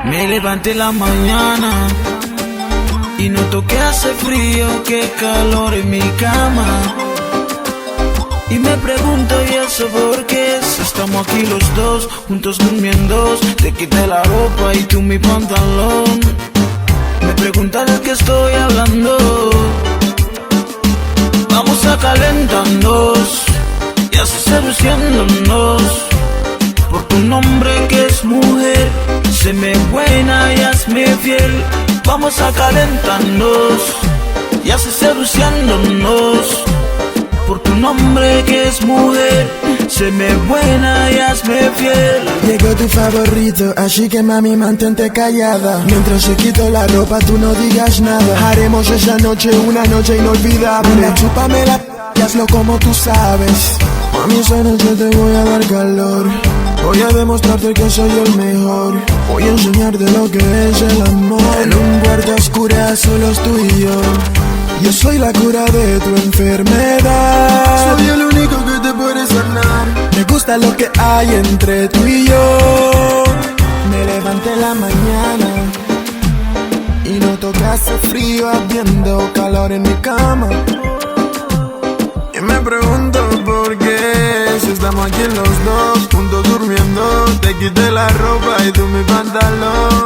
Me levanté en la mañana y noto que hace frío, que calor en mi cama. Y me pregunto, ¿y eso por qué? Si estamos aquí los dos, juntos durmiendo. Te quité la ropa y tú mi pantalón. Me preguntas de qué estoy hablando. Vamos a calentarnos y así seduciéndonos. Por tu nombre que es mujer, séme buena y hazme fiel. Vamos a calentarnos y así seduciéndonos. Por tu nombre que es mujer, séme buena y hazme fiel. Llegó tu favorito, así que mami mantente callada. Mientras se quito la ropa tú no digas nada. Haremos esa noche una noche inolvidable. Mira, chúpame la y hazlo como tú sabes. Mami, esa noche te voy a dar calor. Voy a demostrarte que soy el mejor. Voy a enseñarte lo que es el amor. En un cuarto oscuro solos tú y yo. Yo soy la cura de tu enfermedad. Soy el único que te puede sanar. Me gusta lo que hay entre tú y yo. Me levanté en la mañana y noto que hace frío, habiendo calor en mi cama. Y me pregunto por qué, si estamos aquí los dos, juntos durmiendo. Te quité la ropa y tú mi pantalón.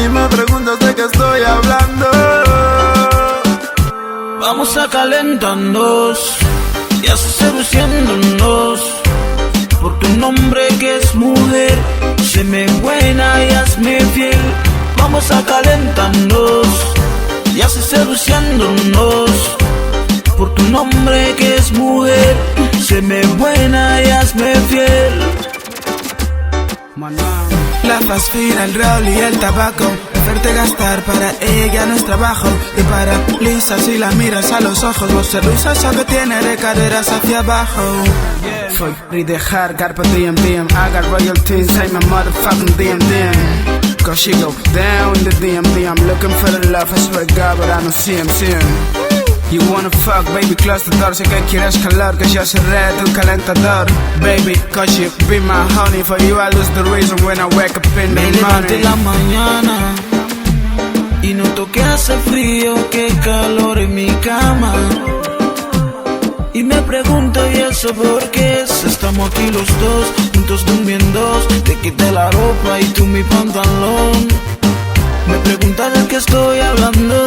Y me preguntas de qué estoy hablando. Vamos a calentarnos y así seduciéndonos. Por tu nombre que es mujer, séme buena y hazme fiel. Vamos a calentarnos y así seduciéndonos. Por tu nombre que es mujer, séme buena y hazme fiel. La fast food, el rol y el tabaco, hacerte gastar para ella no es trabajo. Y para Lisa, si la miras a los ojos, vos se luisa eso que tiene de caderas hacia abajo. Soy read the hard, got DM. I got royalties, say my motherfucking DM. Cause she go down in the DM. I'm looking for the love, I swear to God, but I don't see him. You wanna fuck, baby, close the door. Sé que quieres calor, que yo cerré tu calentador. Baby, cause you be my honey. For you I lose the reason when I wake up in the morning. Me levanté en la mañana y noto que hace frío, que calor en mi cama. Y me pregunto, ¿y eso por qué? Si estamos aquí los dos, juntos durmiendo. Te quité la ropa y tú mi pantalón. Me preguntas de qué estoy hablando.